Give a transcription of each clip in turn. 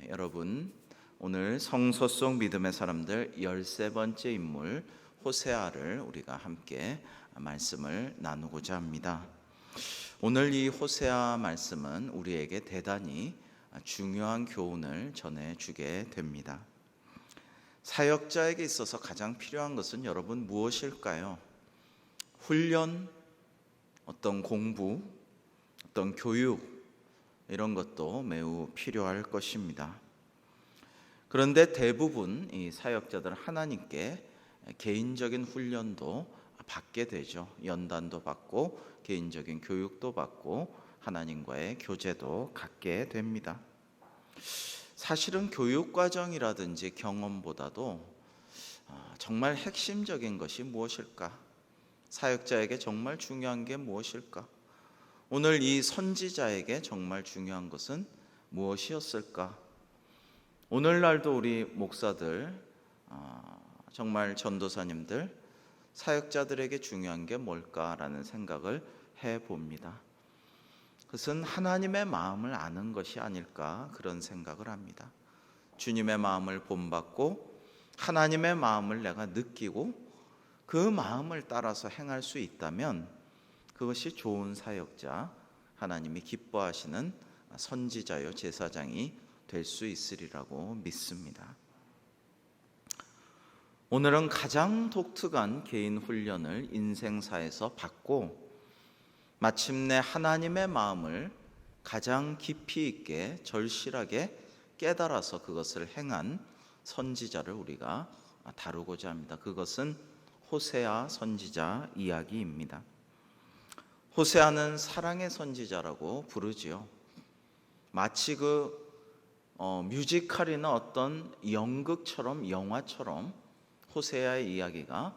여러분, 오늘 성서 속 믿음의 사람들 13번째 인물 호세아를 우리가 함께 말씀을 나누고자 합니다. 오늘 이 호세아 말씀은 우리에게 대단히 중요한 교훈을 전해주게 됩니다. 사역자에게 있어서 가장 필요한 것은 여러분 무엇일까요? 훈련, 어떤 공부, 어떤 교육, 이런 것도 매우 필요할 것입니다. 그런데 대부분 이 사역자들은 하나님께 개인적인 훈련도 받게 되죠. 연단도 받고 개인적인 교육도 받고 하나님과의 교제도 갖게 됩니다. 사실은 교육과정이라든지 경험보다도 정말 핵심적인 것이 무엇일까? 사역자에게 정말 중요한 게 무엇일까? 오늘 이 선지자에게 정말 중요한 것은 무엇이었을까? 오늘날도 우리 목사들, 정말 전도사님들, 사역자들에게 중요한 게 뭘까라는 생각을 해봅니다. 그것은 하나님의 마음을 아는 것이 아닐까 그런 생각을 합니다. 주님의 마음을 본받고 하나님의 마음을 내가 느끼고 그 마음을 따라서 행할 수 있다면 그것이 좋은 사역자, 하나님이 기뻐하시는 선지자요 제사장이 될 수 있으리라고 믿습니다. 오늘은 가장 독특한 개인 훈련을 인생사에서 받고 마침내 하나님의 마음을 가장 깊이 있게 절실하게 깨달아서 그것을 행한 선지자를 우리가 다루고자 합니다. 그것은 호세아 선지자 이야기입니다. 호세아는 사랑의 선지자라고 부르지요. 마치 뮤지컬이나 어떤 연극처럼, 영화처럼 호세아의 이야기가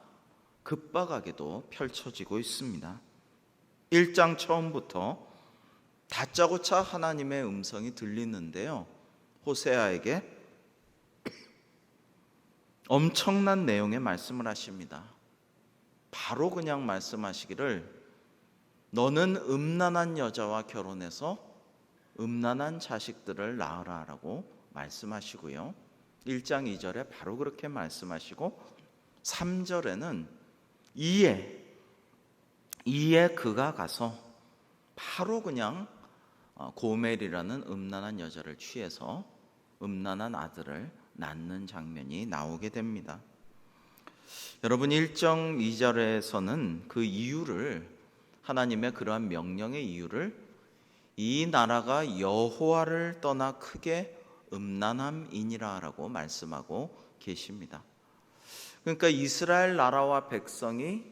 급박하게도 펼쳐지고 있습니다. 1장 처음부터 다짜고짜 하나님의 음성이 들리는데요, 호세아에게 엄청난 내용의 말씀을 하십니다. 바로 그냥 말씀하시기를 너는 음란한 여자와 결혼해서 음란한 자식들을 낳으라 라고 말씀하시고요, 1장 2절에 바로 그렇게 말씀하시고 3절에는 이에 그가 가서 바로 그냥 고멜이라는 음란한 여자를 취해서 음란한 아들을 낳는 장면이 나오게 됩니다. 여러분, 1장 2절에서는 그 이유를, 하나님의 그러한 명령의 이유를 이 나라가 여호와를 떠나 크게 음란함이니라 라고 말씀하고 계십니다. 그러니까 이스라엘 나라와 백성이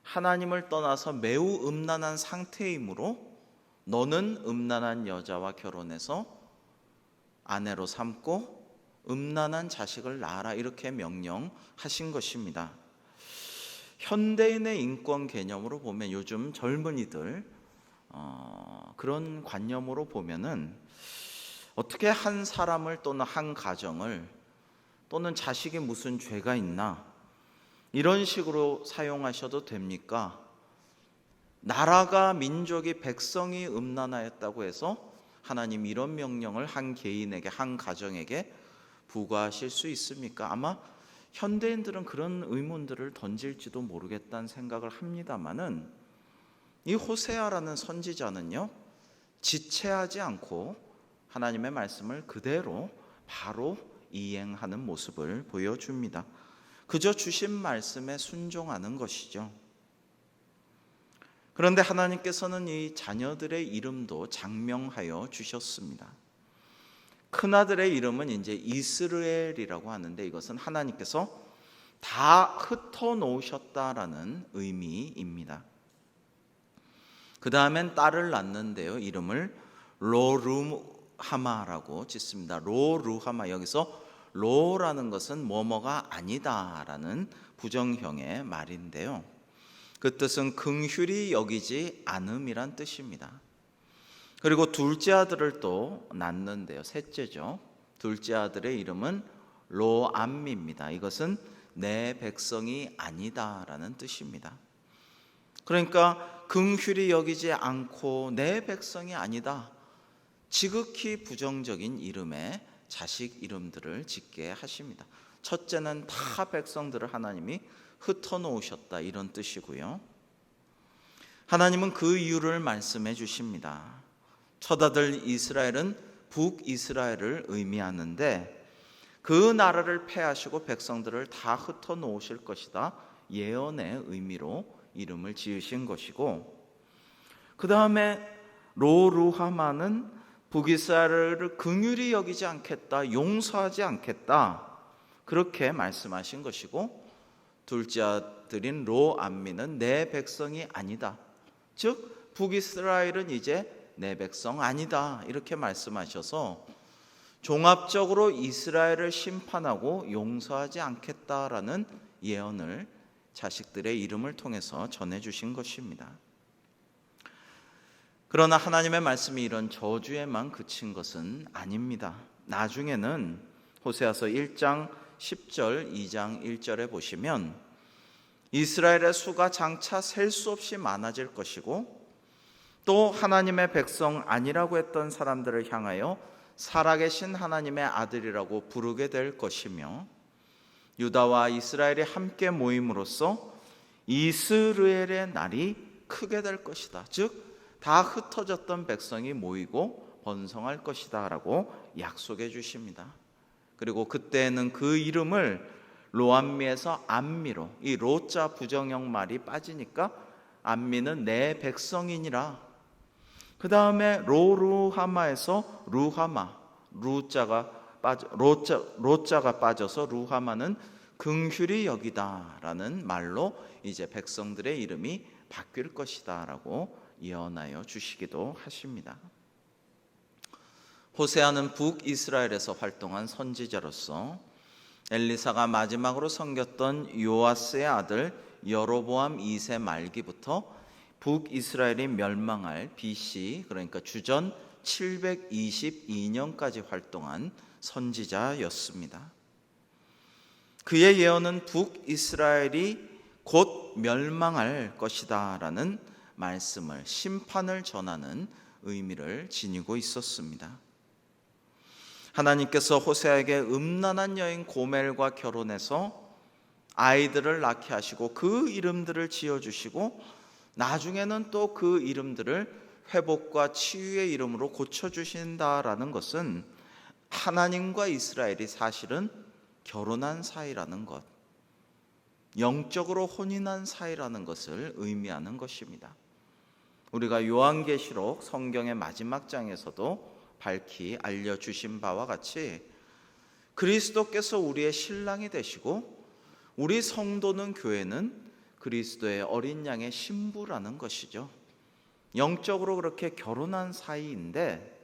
하나님을 떠나서 매우 음란한 상태이므로 너는 음란한 여자와 결혼해서 아내로 삼고 음란한 자식을 낳아라, 이렇게 명령하신 것입니다. 현대인의 인권 개념으로 보면, 요즘 젊은이들 그런 관념으로 보면은 어떻게 한 사람을 또는 한 가정을 또는 자식이 무슨 죄가 있나 이런 식으로 사용하셔도 됩니까? 나라가, 민족이, 백성이 음란하였다고 해서 하나님 이런 명령을 한 개인에게, 한 가정에게 부과하실 수 있습니까? 아마 현대인들은 그런 의문들을 던질지도 모르겠다는 생각을 합니다마는, 이 호세아라는 선지자는요, 지체하지 않고 하나님의 말씀을 그대로 바로 이행하는 모습을 보여줍니다. 그저 주신 말씀에 순종하는 것이죠. 그런데 하나님께서는 이 자녀들의 이름도 장명하여 주셨습니다. 큰아들의 이름은 이제 이스라엘이라고 하는데, 이것은 하나님께서 다 흩어놓으셨다라는 의미입니다. 그 다음엔 딸을 낳는데요, 이름을 로루하마라고 짓습니다. 로루하마, 여기서 로라는 것은 뭐뭐가 아니다라는 부정형의 말인데요, 그 뜻은 긍휼히 여기지 않음이란 뜻입니다. 그리고 둘째 아들을 또 낳는데요, 셋째죠. 둘째 아들의 이름은 로암미입니다. 이것은 내 백성이 아니다라는 뜻입니다. 그러니까 긍휼히 여기지 않고 내 백성이 아니다, 지극히 부정적인 이름의 자식 이름들을 짓게 하십니다. 첫째는 다 백성들을 하나님이 흩어놓으셨다, 이런 뜻이고요. 하나님은 그 이유를 말씀해 주십니다. 첫 아들 이스라엘은 북이스라엘을 의미하는데 그 나라를 패하시고 백성들을 다 흩어놓으실 것이다, 예언의 의미로 이름을 지으신 것이고, 그 다음에 로루하마는 북이스라엘을 긍휼히 여기지 않겠다, 용서하지 않겠다, 그렇게 말씀하신 것이고, 둘째 아들인 로암미는 내 백성이 아니다, 즉 북이스라엘은 이제 내 백성 아니다, 이렇게 말씀하셔서 종합적으로 이스라엘을 심판하고 용서하지 않겠다라는 예언을 자식들의 이름을 통해서 전해주신 것입니다. 그러나 하나님의 말씀이 이런 저주에만 그친 것은 아닙니다. 나중에는 호세아서 1장 10절, 2장 1절에 보시면 이스라엘의 수가 장차 셀 수 없이 많아질 것이고, 또 하나님의 백성 아니라고 했던 사람들을 향하여 살아계신 하나님의 아들이라고 부르게 될 것이며, 유다와 이스라엘이 함께 모임으로써 이스라엘의 날이 크게 될 것이다, 즉 다 흩어졌던 백성이 모이고 번성할 것이다 라고 약속해 주십니다. 그리고 그때는 그 이름을 로암미에서 암미로, 이 로자 부정형 말이 빠지니까 암미는 내 백성이니라. 그 다음에 로루하마에서 루하마, 로자가 빠져서 루하마는 긍휼히 여기다라는 말로 이제 백성들의 이름이 바뀔 것이다라고 예언하여 주시기도 하십니다. 호세아는 북이스라엘에서 활동한 선지자로서 엘리사가 마지막으로 섬겼던 요아스의 아들 여로보암 2세 말기부터 북이스라엘이 멸망할 BC, 그러니까 주전 722년까지 활동한 선지자였습니다. 그의 예언은 북이스라엘이 곧 멸망할 것이다 라는 말씀을, 심판을 전하는 의미를 지니고 있었습니다. 하나님께서 호세아에게 음란한 여인 고멜과 결혼해서 아이들을 낳게 하시고 그 이름들을 지어주시고, 나중에는 또 그 이름들을 회복과 치유의 이름으로 고쳐주신다라는 것은 하나님과 이스라엘이 사실은 결혼한 사이라는 것, 영적으로 혼인한 사이라는 것을 의미하는 것입니다. 우리가 요한계시록 성경의 마지막 장에서도 밝히 알려주신 바와 같이 그리스도께서 우리의 신랑이 되시고 우리 성도는, 교회는 그리스도의 어린 양의 신부라는 것이죠. 영적으로 그렇게 결혼한 사이인데,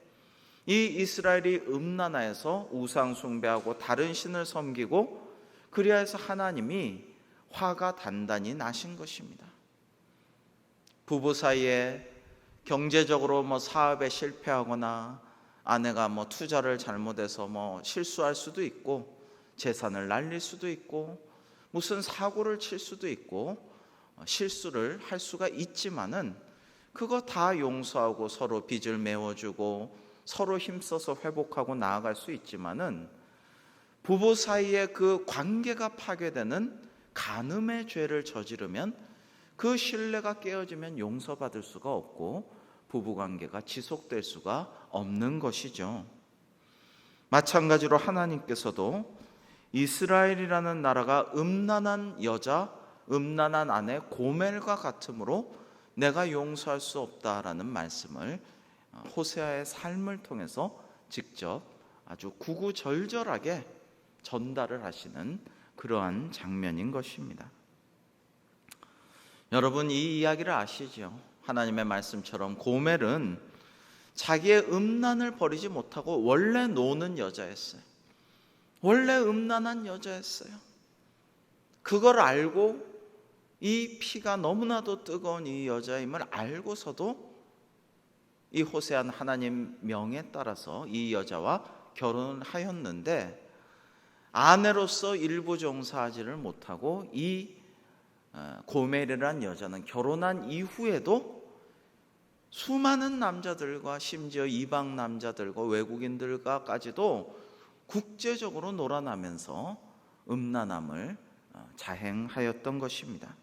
이 이스라엘이 음란하여서 우상 숭배하고 다른 신을 섬기고 그리하여서 하나님이 화가 단단히 나신 것입니다. 부부 사이에 경제적으로 사업에 실패하거나 아내가 투자를 잘못해서 실수할 수도 있고, 재산을 날릴 수도 있고, 무슨 사고를 칠 수도 있고, 실수를 할 수가 있지만은 그거 다 용서하고 서로 빚을 메워주고 서로 힘써서 회복하고 나아갈 수 있지만은, 부부 사이에 그 관계가 파괴되는 간음의 죄를 저지르면 그 신뢰가 깨어지면 용서받을 수가 없고 부부관계가 지속될 수가 없는 것이죠. 마찬가지로 하나님께서도 이스라엘이라는 나라가 음란한 여자, 음란한 아내 고멜과 같으므로 내가 용서할 수 없다라는 말씀을 호세아의 삶을 통해서 직접 아주 구구절절하게 전달을 하시는 그러한 장면인 것입니다. 여러분, 이 이야기를 아시죠? 하나님의 말씀처럼 고멜은 자기의 음란을 버리지 못하고 원래 노는 여자였어요. 원래 음란한 여자였어요. 그걸 알고 이 피가 너무나도 뜨거운 이 여자임을 알고서도 이 호세아는 하나님 명에 따라서 이 여자와 결혼을 하였는데, 아내로서 일부 종사하지를 못하고 이 고멜이라는 여자는 결혼한 이후에도 수많은 남자들과, 심지어 이방 남자들과 외국인들과까지도 국제적으로 놀아나면서 음란함을 자행하였던 것입니다.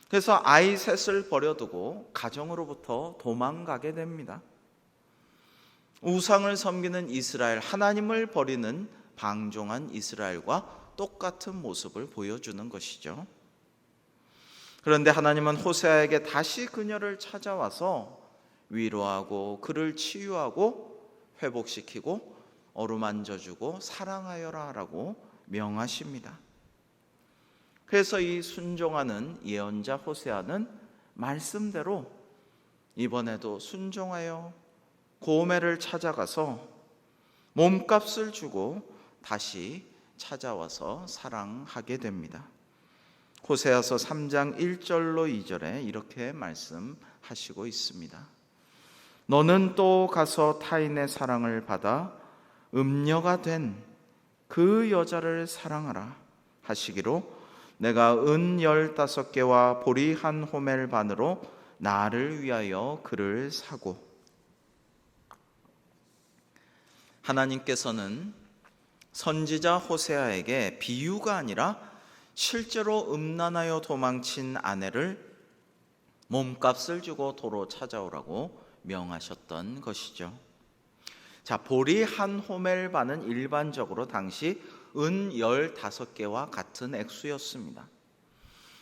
그래서 아이 셋을 버려두고 가정으로부터 도망가게 됩니다. 우상을 섬기는 이스라엘, 하나님을 버리는 방종한 이스라엘과 똑같은 모습을 보여주는 것이죠. 그런데 하나님은 호세아에게 다시 그녀를 찾아와서 위로하고 그를 치유하고 회복시키고 어루만져주고 사랑하여라 라고 명하십니다. 그래서 이 순종하는 예언자 호세아는 말씀대로 이번에도 순종하여 고멜을 찾아가서 몸값을 주고 다시 찾아와서 사랑하게 됩니다. 호세아서 3장 1절로 2절에 이렇게 말씀하시고 있습니다. 너는 또 가서 타인의 사랑을 받아 음녀가 된 그 여자를 사랑하라 하시기로 내가 은 15개와 보리 한 호멜 반으로 나를 위하여 그를 사고. 하나님께서는 선지자 호세아에게 비유가 아니라 실제로 음란하여 도망친 아내를 몸값을 주고 도로 찾아오라고 명하셨던 것이죠. 자, 보리 한 호멜 반은 일반적으로 당시 은 15개와 같은 액수였습니다.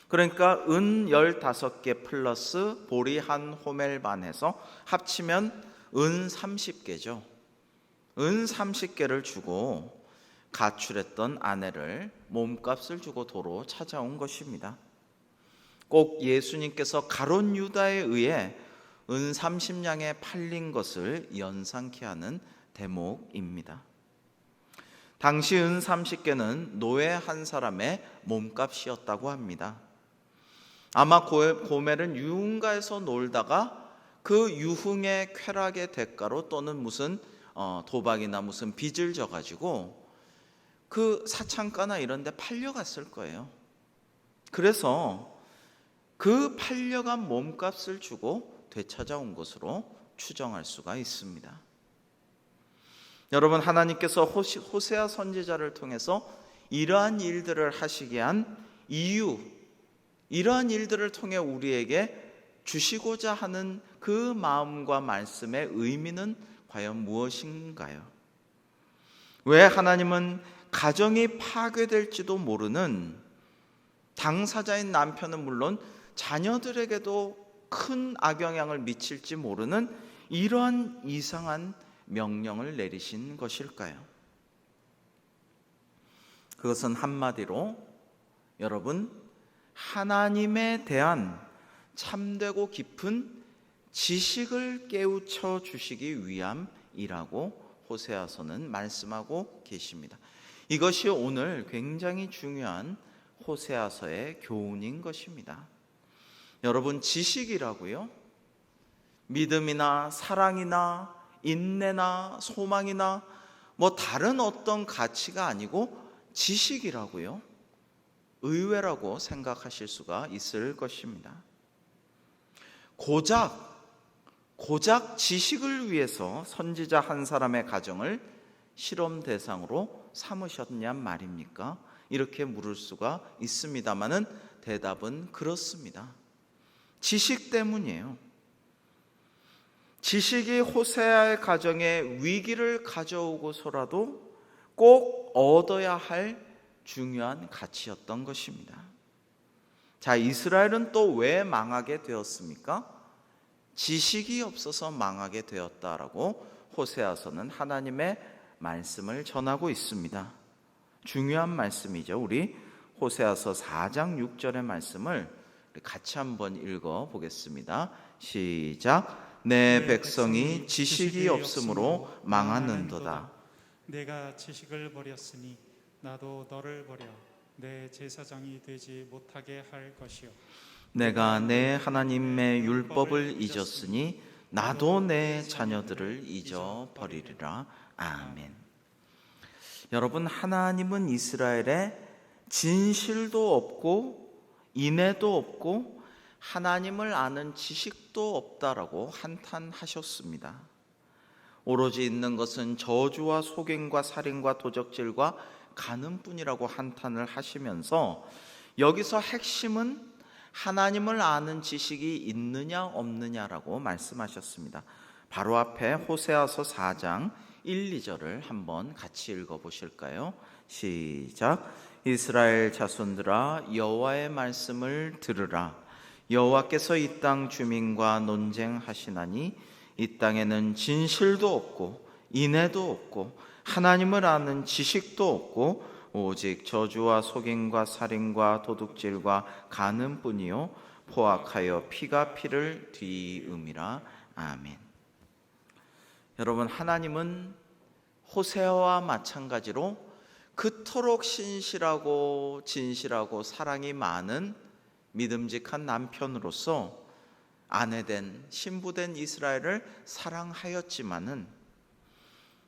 그러니까 은 15개 플러스 보리 한 호멜 반에서 합치면 은 30개죠. 은 30개를 주고 가출했던 아내를 몸값을 주고 도로 찾아온 것입니다. 꼭 예수님께서 가룟 유다에 의해 은 30냥에 팔린 것을 연상케 하는 대목입니다. 당시 은 30개는 노예 한 사람의 몸값이었다고 합니다. 아마 고멜은 유흥가에서 놀다가 그 유흥의 쾌락의 대가로 또는 무슨 도박이나 무슨 빚을 져가지고 그 사창가나 이런 데 팔려갔을 거예요. 그래서 그 팔려간 몸값을 주고 되찾아온 것으로 추정할 수가 있습니다. 여러분, 하나님께서 호세아 선지자를 통해서 이러한 일들을 하시게 한 이유, 이러한 일들을 통해 우리에게 주시고자 하는 그 마음과 말씀의 의미는 과연 무엇인가요? 왜 하나님은 가정이 파괴될지도 모르는 당사자인 남편은 물론 자녀들에게도 큰 악영향을 미칠지 모르는 이러한 이상한 명령을 내리신 것일까요? 그것은 한마디로 여러분, 하나님에 대한 참되고 깊은 지식을 깨우쳐 주시기 위함이라고 호세아서는 말씀하고 계십니다. 이것이 오늘 굉장히 중요한 호세아서의 교훈인 것입니다. 여러분, 지식이라고요? 믿음이나 사랑이나 인내나 소망이나 다른 어떤 가치가 아니고 지식이라고요? 의외라고 생각하실 수가 있을 것입니다. 고작 지식을 위해서 선지자 한 사람의 가정을 실험 대상으로 삼으셨냔 말입니까? 이렇게 물을 수가 있습니다만은 대답은 그렇습니다. 지식 때문이에요. 지식이 호세아의 가정에 위기를 가져오고서라도 꼭 얻어야 할 중요한 가치였던 것입니다. 자, 이스라엘은 또 왜 망하게 되었습니까? 지식이 없어서 망하게 되었다라고 호세아서는 하나님의 말씀을 전하고 있습니다. 중요한 말씀이죠. 우리 호세아서 4장 6절의 말씀을 같이 한번 읽어 보겠습니다. 시작. 내 백성이 지식이 없으므로 망하는도다. 내가 지식을 버렸으니 나도 너를 버려 내 제사장이 되지 못하게 할 것이요. 내가 내 하나님의 율법을 잊었으니 나도 내 자녀들을 잊어버리리라. 아멘. 여러분, 하나님은 이스라엘에 진실도 없고 인애도 없고 하나님을 아는 지식도 없다라고 한탄하셨습니다. 오로지 있는 것은 저주와 속임과 살인과 도적질과 간음뿐이라고 한탄을 하시면서 여기서 핵심은 하나님을 아는 지식이 있느냐 없느냐라고 말씀하셨습니다. 바로 앞에 호세아서 4장 1, 2절을 한번 같이 읽어보실까요? 시작. 이스라엘 자손들아 여호와의 말씀을 들으라. 여호와께서 이 땅 주민과 논쟁하시나니 이 땅에는 진실도 없고 인애도 없고 하나님을 아는 지식도 없고 오직 저주와 속임과 살인과 도둑질과 간음뿐이요 포악하여 피가 피를 뒤음이라. 아멘. 여러분, 하나님은 호세아와 마찬가지로 그토록 신실하고 진실하고 사랑이 많은 믿음직한 남편으로서 아내된 신부된 이스라엘을 사랑하였지만은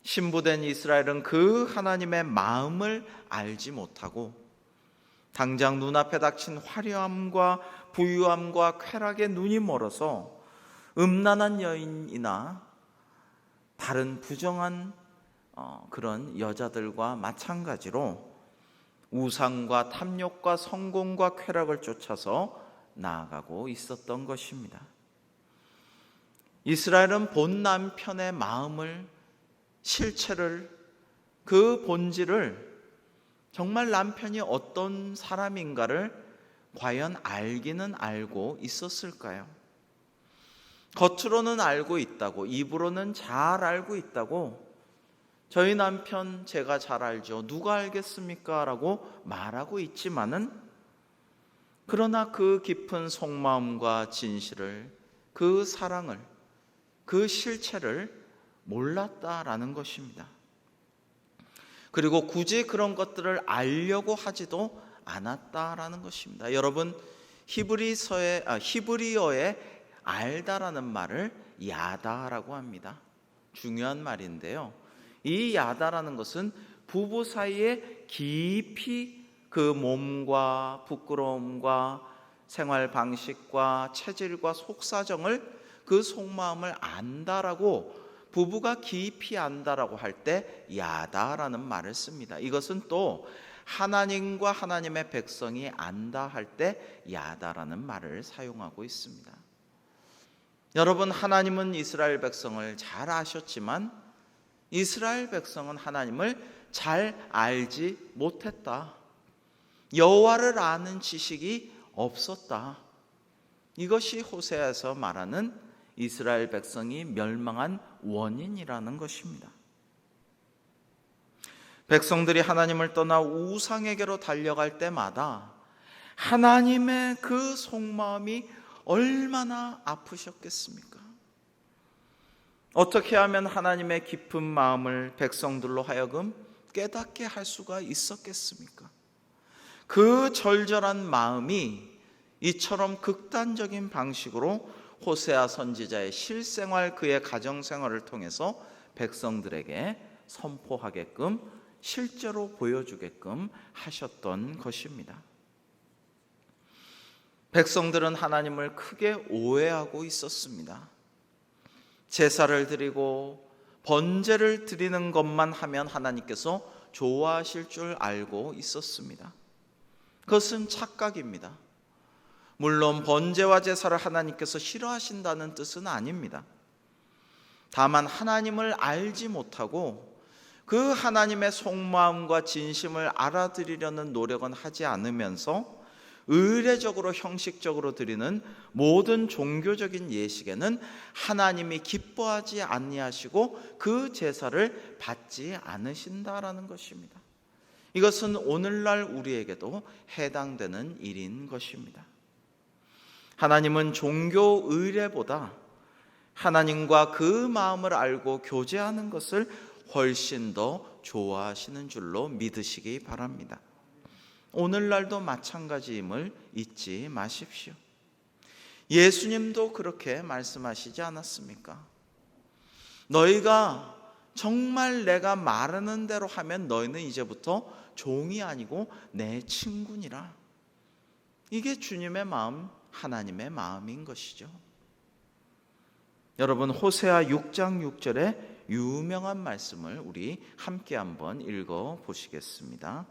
신부된 이스라엘은 그 하나님의 마음을 알지 못하고 당장 눈앞에 닥친 화려함과 부유함과 쾌락에 눈이 멀어서 음란한 여인이나 다른 부정한 그런 여자들과 마찬가지로 우상과 탐욕과 성공과 쾌락을 쫓아서 나아가고 있었던 것입니다. 이스라엘은 본 남편의 마음을, 실체를, 그 본질을, 정말 남편이 어떤 사람인가를 과연 알기는 알고 있었을까요? 겉으로는 알고 있다고, 입으로는 잘 알고 있다고, 저희 남편 제가 잘 알죠, 누가 알겠습니까? 라고 말하고 있지만은 그러나 그 깊은 속마음과 진실을, 그 사랑을, 그 실체를 몰랐다라는 것입니다. 그리고 굳이 그런 것들을 알려고 하지도 않았다라는 것입니다. 여러분, 히브리어에 알다라는 말을 야다라고 합니다. 중요한 말인데요, 이 야다라는 것은 부부 사이에 깊이 그 몸과 부끄러움과 생활 방식과 체질과 속사정을, 그 속마음을 안다라고, 부부가 깊이 안다라고 할 때 야다라는 말을 씁니다. 이것은 또 하나님과 하나님의 백성이 안다 할 때 야다라는 말을 사용하고 있습니다. 여러분, 하나님은 이스라엘 백성을 잘 아셨지만 이스라엘 백성은 하나님을 잘 알지 못했다. 여호와를 아는 지식이 없었다. 이것이 호세아에서 말하는 이스라엘 백성이 멸망한 원인이라는 것입니다. 백성들이 하나님을 떠나 우상에게로 달려갈 때마다 하나님의 그 속마음이 얼마나 아프셨겠습니까? 어떻게 하면 하나님의 깊은 마음을 백성들로 하여금 깨닫게 할 수가 있었겠습니까? 그 절절한 마음이 이처럼 극단적인 방식으로 호세아 선지자의 실생활, 그의 가정생활을 통해서 백성들에게 선포하게끔, 실제로 보여주게끔 하셨던 것입니다. 백성들은 하나님을 크게 오해하고 있었습니다. 제사를 드리고 번제를 드리는 것만 하면 하나님께서 좋아하실 줄 알고 있었습니다. 그것은 착각입니다. 물론 번제와 제사를 하나님께서 싫어하신다는 뜻은 아닙니다. 다만 하나님을 알지 못하고 그 하나님의 속마음과 진심을 알아들이려는 노력은 하지 않으면서 의례적으로 형식적으로 드리는 모든 종교적인 예식에는 하나님이 기뻐하지 아니하시고 그 제사를 받지 않으신다라는 것입니다. 이것은 오늘날 우리에게도 해당되는 일인 것입니다. 하나님은 종교 의례보다 하나님과 그 마음을 알고 교제하는 것을 훨씬 더 좋아하시는 줄로 믿으시기 바랍니다. 오늘날도 마찬가지임을 잊지 마십시오. 예수님도 그렇게 말씀하시지 않았습니까? 너희가 정말 내가 말하는 대로 하면 너희는 이제부터 종이 아니고 내 친구니라. 이게 주님의 마음, 하나님의 마음인 것이죠. 여러분, 호세아 6장 6절에 유명한 말씀을 우리 함께 한번 읽어 보시겠습니다.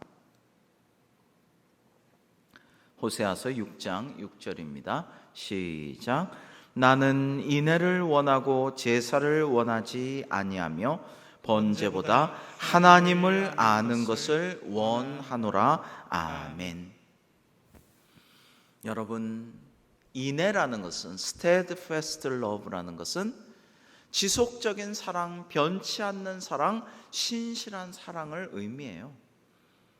호세아서 6장 6절입니다. 시작. 나는 인애를 원하고 제사를 원하지 아니하며 번제보다 하나님을 아는 것을 원하노라. 아멘. 여러분, 인애라는 것은 steadfast love라는 것은 지속적인 사랑, 변치 않는 사랑, 신실한 사랑을 의미해요.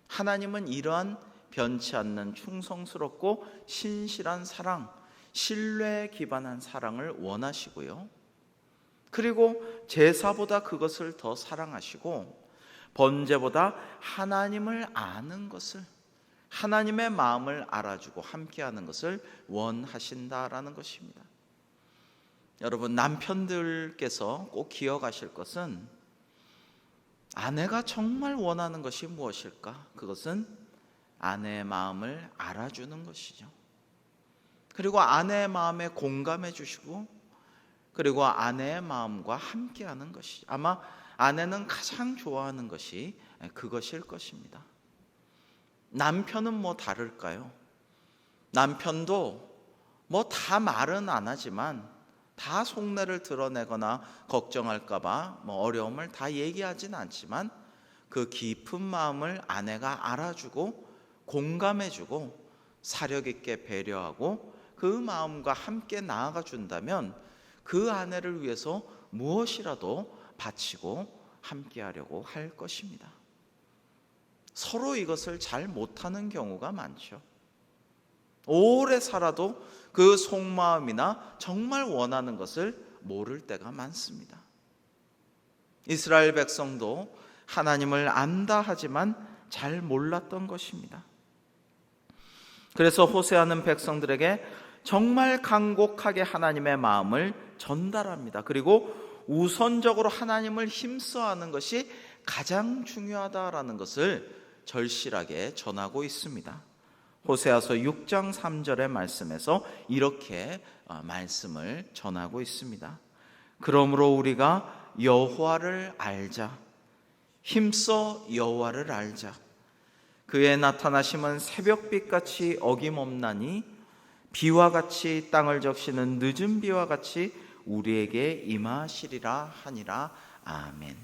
하나님은 이러한 변치 않는 충성스럽고 신실한 사랑, 신뢰에 기반한 사랑을 원하시고요. 그리고 제사보다 그것을 더 사랑하시고 번제보다 하나님을 아는 것을, 하나님의 마음을 알아주고 함께하는 것을 원하신다라는 것입니다. 여러분, 남편들께서 꼭 기억하실 것은 아내가 정말 원하는 것이 무엇일까? 그것은 아내의 마음을 알아주는 것이죠. 그리고 아내의 마음에 공감해 주시고 그리고 아내의 마음과 함께하는 것이, 아마 아내는 가장 좋아하는 것이 그것일 것입니다. 남편은 뭐 다를까요? 남편도 뭐 다 말은 안 하지만 다 속내를 드러내거나 걱정할까봐 뭐 어려움을 다 얘기하진 않지만 그 깊은 마음을 아내가 알아주고 공감해주고 사력 있게 배려하고 그 마음과 함께 나아가 준다면 그 아내를 위해서 무엇이라도 바치고 함께하려고 할 것입니다. 서로 이것을 잘 못하는 경우가 많죠. 오래 살아도 그 속마음이나 정말 원하는 것을 모를 때가 많습니다. 이스라엘 백성도 하나님을 안다 하지만 잘 몰랐던 것입니다. 그래서 호세아는 백성들에게 정말 간곡하게 하나님의 마음을 전달합니다. 그리고 우선적으로 하나님을 힘써하는 것이 가장 중요하다라는 것을 절실하게 전하고 있습니다. 호세아서 6장 3절의 말씀에서 이렇게 말씀을 전하고 있습니다. 그러므로 우리가 여호와를 알자. 힘써 여호와를 알자. 그의 나타나심은 새벽빛같이 어김없나니 비와 같이 땅을 적시는 늦은 비와 같이 우리에게 임하시리라 하니라. 아멘.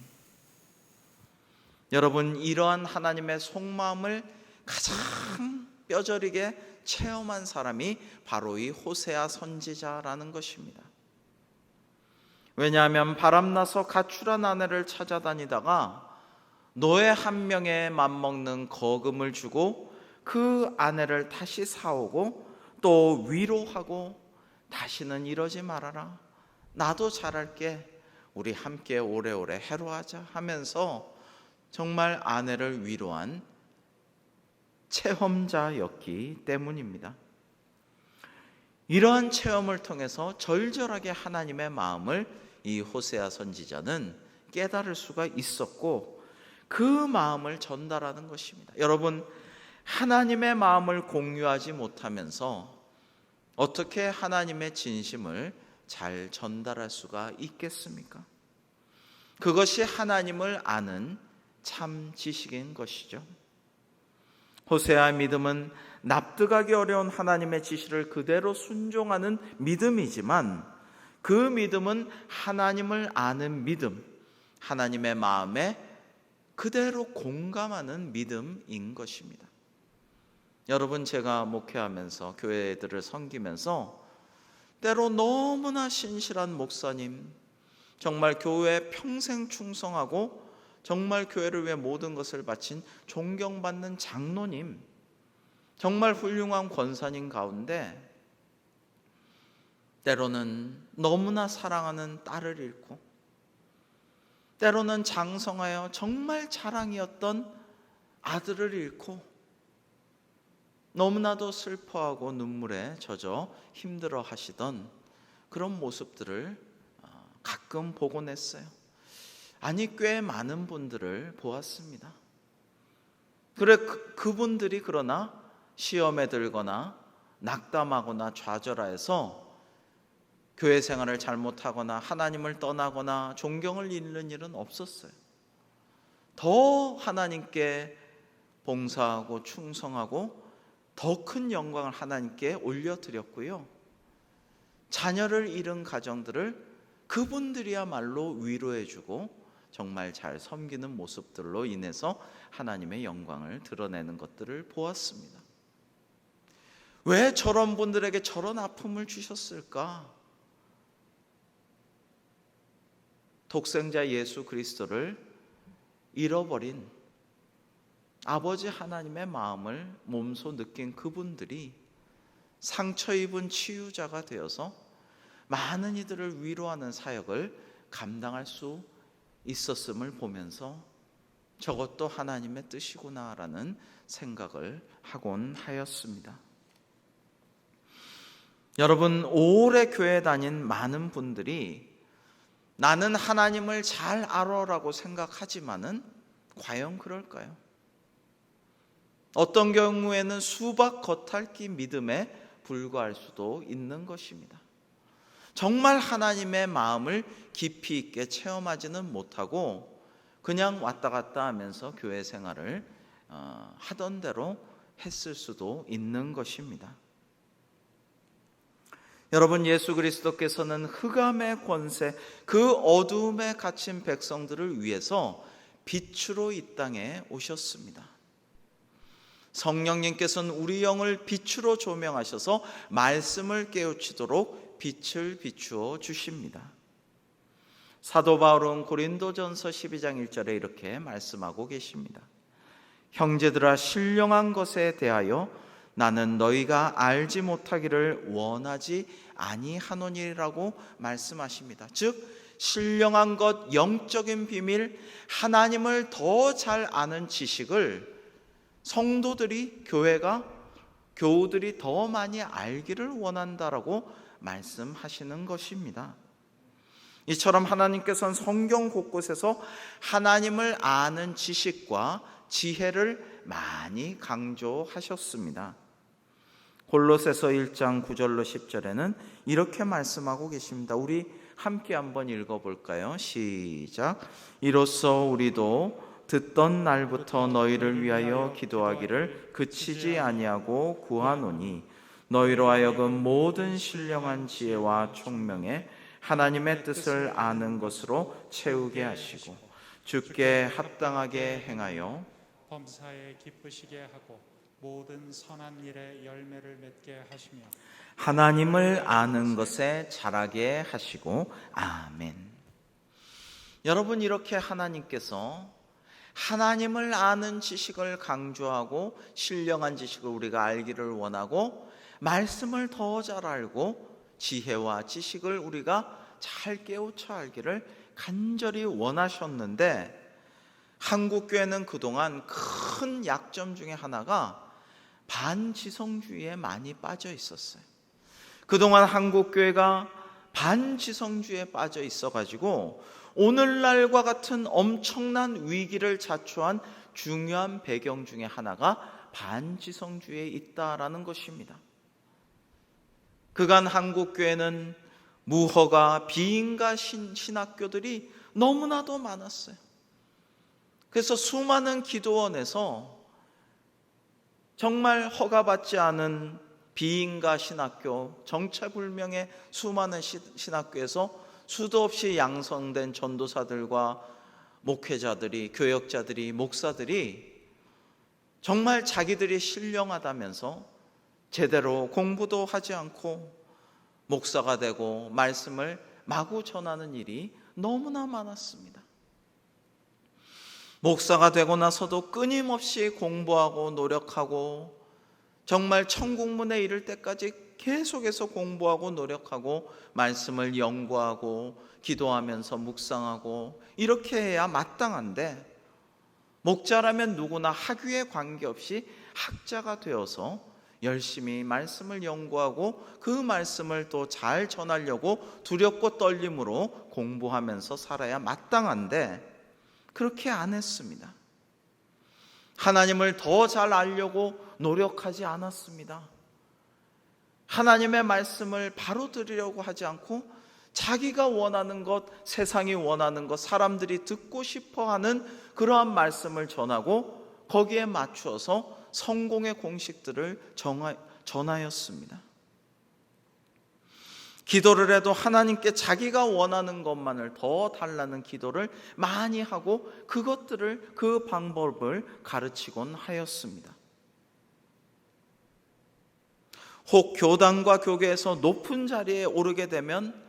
여러분, 이러한 하나님의 속마음을 가장 뼈저리게 체험한 사람이 바로 이 호세아 선지자라는 것입니다. 왜냐하면 바람나서 가출한 아내를 찾아다니다가 노예 한 명에 맞먹는 거금을 주고 그 아내를 다시 사오고 또 위로하고 다시는 이러지 말아라. 나도 잘할게. 우리 함께 오래오래 해로하자 하면서 정말 아내를 위로한 체험자였기 때문입니다. 이러한 체험을 통해서 절절하게 하나님의 마음을 이 호세아 선지자는 깨달을 수가 있었고 그 마음을 전달하는 것입니다. 여러분, 하나님의 마음을 공유하지 못하면서 어떻게 하나님의 진심을 잘 전달할 수가 있겠습니까? 그것이 하나님을 아는 참 지식인 것이죠. 호세아의 믿음은 납득하기 어려운 하나님의 지시를 그대로 순종하는 믿음이지만 그 믿음은 하나님을 아는 믿음, 하나님의 마음에 그대로 공감하는 믿음인 것입니다. 여러분, 제가 목회하면서 교회들을 섬기면서 때로 너무나 신실한 목사님, 정말 교회에 평생 충성하고 정말 교회를 위해 모든 것을 바친 존경받는 장로님, 정말 훌륭한 권사님 가운데 때로는 너무나 사랑하는 딸을 잃고 때로는 장성하여 정말 자랑이었던 아들을 잃고 너무나도 슬퍼하고 눈물에 젖어 힘들어 하시던 그런 모습들을 가끔 보곤 했어요. 아니, 꽤 많은 분들을 보았습니다. 그래, 그분들이 그러나 시험에 들거나 낙담하거나 좌절하여서 교회 생활을 잘못하거나 하나님을 떠나거나 존경을 잃는 일은 없었어요. 더 하나님께 봉사하고 충성하고 더 큰 영광을 하나님께 올려드렸고요. 자녀를 잃은 가정들을 그분들이야말로 위로해주고 정말 잘 섬기는 모습들로 인해서 하나님의 영광을 드러내는 것들을 보았습니다. 왜 저런 분들에게 저런 아픔을 주셨을까? 독생자 예수 그리스도를 잃어버린 아버지 하나님의 마음을 몸소 느낀 그분들이 상처 입은 치유자가 되어서 많은 이들을 위로하는 사역을 감당할 수 있었음을 보면서 저것도 하나님의 뜻이구나라는 생각을 하곤 하였습니다. 여러분, 오래 교회 다닌 많은 분들이 나는 하나님을 잘 알아라고 생각하지만은 과연 그럴까요? 어떤 경우에는 수박 겉핥기 믿음에 불과할 수도 있는 것입니다. 정말 하나님의 마음을 깊이 있게 체험하지는 못하고 그냥 왔다 갔다 하면서 교회 생활을 하던 대로 했을 수도 있는 것입니다. 여러분, 예수 그리스도께서는 흑암의 권세, 그 어두움에 갇힌 백성들을 위해서 빛으로 이 땅에 오셨습니다. 성령님께서는 우리 영을 빛으로 조명하셔서 말씀을 깨우치도록 빛을 비추어 주십니다. 사도 바울은 고린도전서 12장 1절에 이렇게 말씀하고 계십니다. 형제들아, 신령한 것에 대하여 나는 너희가 알지 못하기를 원하지 아니하노니라고 말씀하십니다. 즉 신령한 것, 영적인 비밀, 하나님을 더 잘 아는 지식을 성도들이, 교우들이 더 많이 알기를 원한다라고 말씀하시는 것입니다. 이처럼 하나님께서는 성경 곳곳에서 하나님을 아는 지식과 지혜를 많이 강조하셨습니다. 골로새서 1장 9절로 10절에는 이렇게 말씀하고 계십니다. 우리 함께 한번 읽어볼까요? 시작. 이로써 우리도 듣던 날부터 너희를 위하여 기도하기를 그치지 아니하고 구하노니 너희로 하여금 모든 신령한 지혜와 총명에 하나님의 뜻을 아는 것으로 채우게 하시고 주께 합당하게 행하여 범사에 기쁘시게 하고 모든 선한 일에 열매를 맺게 하시며 하나님을 아는 것에 자라게 하시고 아멘. 여러분, 이렇게 하나님께서 하나님을 아는 지식을 강조하고 신령한 지식을 우리가 알기를 원하고 말씀을 더 잘 알고 지혜와 지식을 우리가 잘 깨우쳐 알기를 간절히 원하셨는데 한국교회는 그동안 큰 약점 중에 하나가 반지성주의에 많이 빠져 있었어요. 그동안 한국교회가 반지성주의에 빠져 있어가지고 오늘날과 같은 엄청난 위기를 자초한 중요한 배경 중에 하나가 반지성주의에 있다라는 것입니다. 그간 한국교회는 무허가 비인가 신학교들이 너무나도 많았어요. 그래서 수많은 기도원에서 정말 허가받지 않은 비인가 신학교, 정체불명의 수많은 신학교에서 수도 없이 양성된 전도사들과 목회자들이, 교역자들이, 목사들이 정말 자기들이 신령하다면서 제대로 공부도 하지 않고 목사가 되고 말씀을 마구 전하는 일이 너무나 많았습니다. 목사가 되고 나서도 끊임없이 공부하고 노력하고 정말 천국문에 이를 때까지 계속해서 공부하고 노력하고 말씀을 연구하고 기도하면서 묵상하고 이렇게 해야 마땅한데, 목자라면 누구나 학위에 관계없이 학자가 되어서 열심히 말씀을 연구하고 그 말씀을 또 잘 전하려고 두렵고 떨림으로 공부하면서 살아야 마땅한데 그렇게 안 했습니다. 하나님을 더 잘 알려고 노력하지 않았습니다. 하나님의 말씀을 바로 들으려고 하지 않고 자기가 원하는 것, 세상이 원하는 것, 사람들이 듣고 싶어하는 그러한 말씀을 전하고 거기에 맞추어서 성공의 공식들을 전하였습니다. 기도를 해도 하나님께 자기가 원하는 것만을 더 달라는 기도를 많이 하고 그 방법을 가르치곤 하였습니다. 혹 교단과 교계에서 높은 자리에 오르게 되면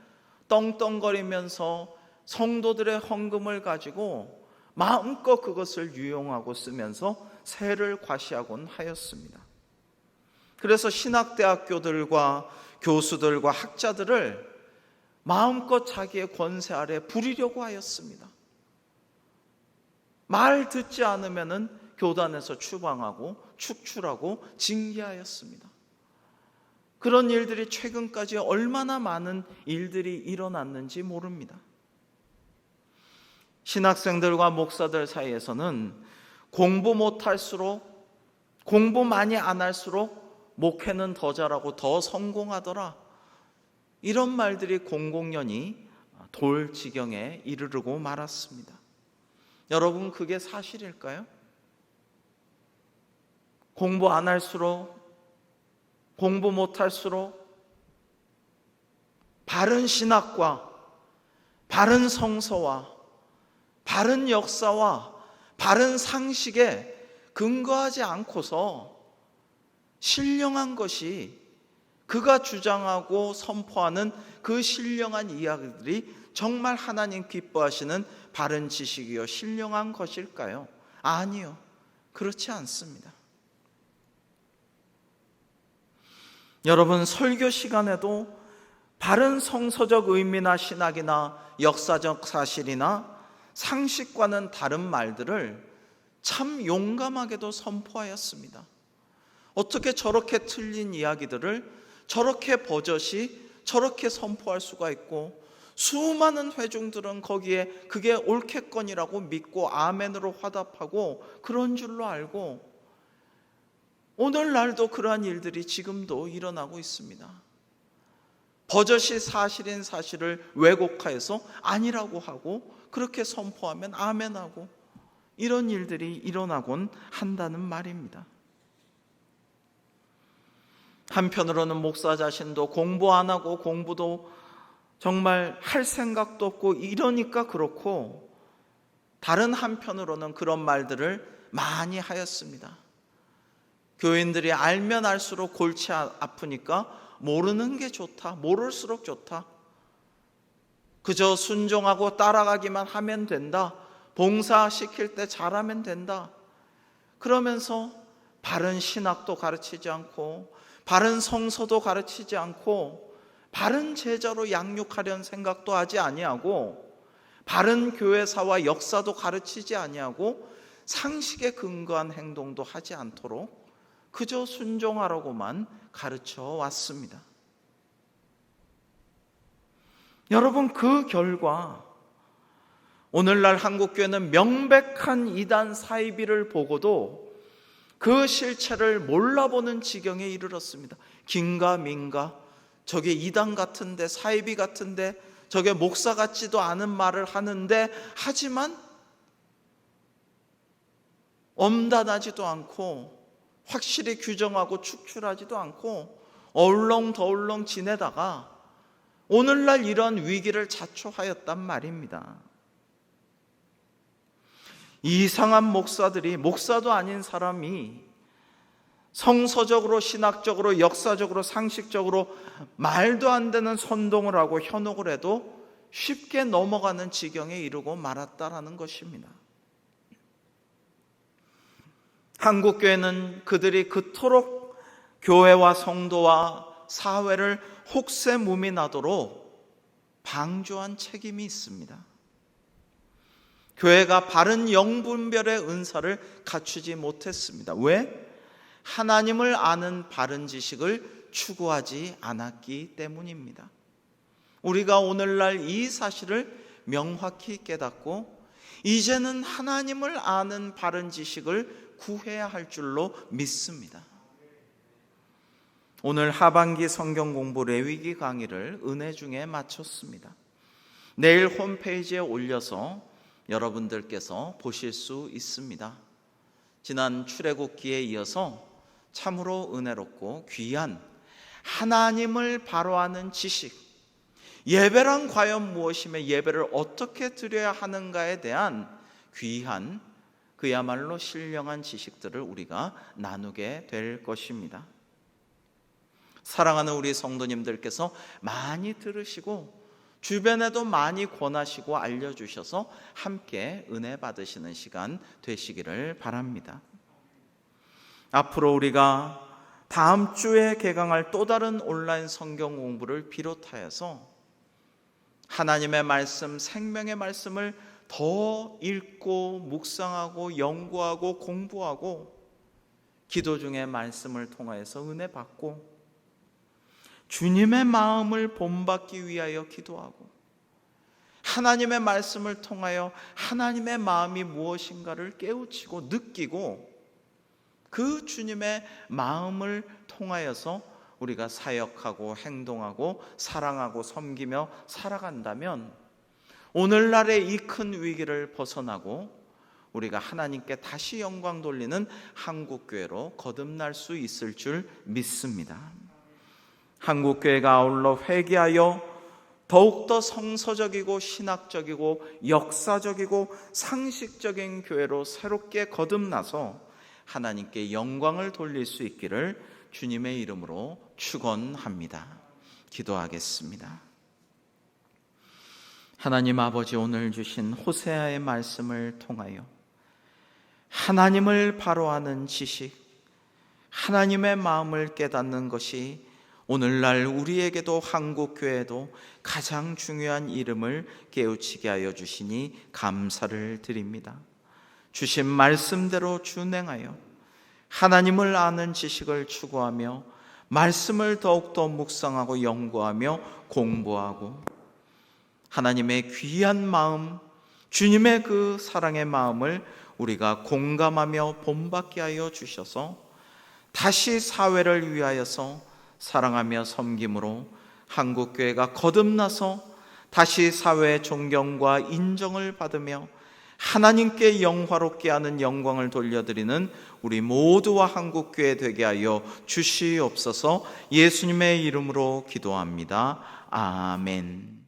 떵떵거리면서 성도들의 헌금을 가지고 마음껏 그것을 유용하고 쓰면서 세를 과시하곤 하였습니다. 그래서 신학대학교들과 교수들과 학자들을 마음껏 자기의 권세 아래 부리려고 하였습니다. 말 듣지 않으면은 교단에서 추방하고 축출하고 징계하였습니다. 그런 일들이 최근까지 얼마나 많은 일들이 일어났는지 모릅니다. 신학생들과 목사들 사이에서는 공부 못할수록, 공부 많이 안 할수록 목회는 더 잘하고 더 성공하더라, 이런 말들이 공공연히 돌 지경에 이르르고 말았습니다. 여러분, 그게 사실일까요? 공부 안 할수록, 공부 못할수록 바른 신학과 바른 성서와 바른 역사와 바른 상식에 근거하지 않고서 신령한 것이, 그가 주장하고 선포하는 그 신령한 이야기들이 정말 하나님 기뻐하시는 바른 지식이요 신령한 것일까요? 아니요, 그렇지 않습니다. 여러분, 설교 시간에도 바른 성서적 의미나 신학이나 역사적 사실이나 상식과는 다른 말들을 참 용감하게도 선포하였습니다. 어떻게 저렇게 틀린 이야기들을 저렇게 버젓이 저렇게 선포할 수가 있고, 수많은 회중들은 거기에 그게 옳겠거니라고 믿고 아멘으로 화답하고 그런 줄로 알고, 오늘날도 그러한 일들이 지금도 일어나고 있습니다. 버젓이 사실인 사실을 왜곡하여서 아니라고 하고 그렇게 선포하면 아멘하고, 이런 일들이 일어나곤 한다는 말입니다. 한편으로는 목사 자신도 공부 안 하고 공부도 정말 할 생각도 없고 이러니까 그렇고, 다른 한편으로는 그런 말들을 많이 하였습니다. 교인들이 알면 알수록 골치 아프니까 모르는 게 좋다, 모를수록 좋다, 그저 순종하고 따라가기만 하면 된다, 봉사시킬 때 잘하면 된다, 그러면서 바른 신학도 가르치지 않고 바른 성서도 가르치지 않고 바른 제자로 양육하려는 생각도 하지 아니하고 바른 교회사와 역사도 가르치지 아니하고 상식에 근거한 행동도 하지 않도록 그저 순종하라고만 가르쳐 왔습니다. 여러분, 그 결과 오늘날 한국교회는 명백한 이단 사이비를 보고도 그 실체를 몰라보는 지경에 이르렀습니다. 긴가민가, 저게 이단 같은데, 사이비 같은데, 저게 목사 같지도 않은 말을 하는데, 하지만 엄단하지도 않고 확실히 규정하고 축출하지도 않고 얼렁더울렁 지내다가 오늘날 이런 위기를 자초하였단 말입니다. 이상한 목사들이, 목사도 아닌 사람이 성서적으로, 신학적으로, 역사적으로, 상식적으로 말도 안 되는 선동을 하고 현혹을 해도 쉽게 넘어가는 지경에 이르고 말았다라는 것입니다. 한국교회는 그들이 그토록 교회와 성도와 사회를 혹세무민하도록 방조한 책임이 있습니다. 교회가 바른 영분별의 은사를 갖추지 못했습니다. 왜? 하나님을 아는 바른 지식을 추구하지 않았기 때문입니다. 우리가 오늘날 이 사실을 명확히 깨닫고 이제는 하나님을 아는 바른 지식을 구해야 할 줄로 믿습니다. 오늘 하반기 성경 공부 레위기 강의를 은혜 중에 마쳤습니다. 내일 홈페이지에 올려서 여러분들께서 보실 수 있습니다. 지난 출애굽기에 이어서 참으로 은혜롭고 귀한 하나님을 바로 아는 지식, 예배란 과연 무엇이며 예배를 어떻게 드려야 하는가에 대한 귀한 그야말로 신령한 지식들을 우리가 나누게 될 것입니다. 사랑하는 우리 성도님들께서 많이 들으시고 주변에도 많이 권하시고 알려주셔서 함께 은혜 받으시는 시간 되시기를 바랍니다. 앞으로 우리가 다음 주에 개강할 또 다른 온라인 성경 공부를 비롯하여서 하나님의 말씀, 생명의 말씀을 더 읽고 묵상하고 연구하고 공부하고 기도 중에 말씀을 통하여서 은혜 받고 주님의 마음을 본받기 위하여 기도하고 하나님의 말씀을 통하여 하나님의 마음이 무엇인가를 깨우치고 느끼고 그 주님의 마음을 통하여서 우리가 사역하고 행동하고 사랑하고 섬기며 살아간다면 오늘날의 이 큰 위기를 벗어나고 우리가 하나님께 다시 영광 돌리는 한국교회로 거듭날 수 있을 줄 믿습니다. 한국교회가 아울러 회개하여 더욱더 성서적이고 신학적이고 역사적이고 상식적인 교회로 새롭게 거듭나서 하나님께 영광을 돌릴 수 있기를 주님의 이름으로 축원합니다. 기도하겠습니다. 하나님 아버지, 오늘 주신 호세아의 말씀을 통하여 하나님을 바로 아는 지식, 하나님의 마음을 깨닫는 것이 오늘날 우리에게도 한국교회도 가장 중요한 이름을 깨우치게 하여 주시니 감사를 드립니다. 주신 말씀대로 준행하여 하나님을 아는 지식을 추구하며 말씀을 더욱더 묵상하고 연구하며 공부하고 하나님의 귀한 마음, 주님의 그 사랑의 마음을 우리가 공감하며 본받게 하여 주셔서 다시 사회를 위하여서 사랑하며 섬김으로 한국교회가 거듭나서 다시 사회의 존경과 인정을 받으며 하나님께 영화롭게 하는 영광을 돌려드리는 우리 모두와 한국교회 되게 하여 주시옵소서. 예수님의 이름으로 기도합니다. 아멘.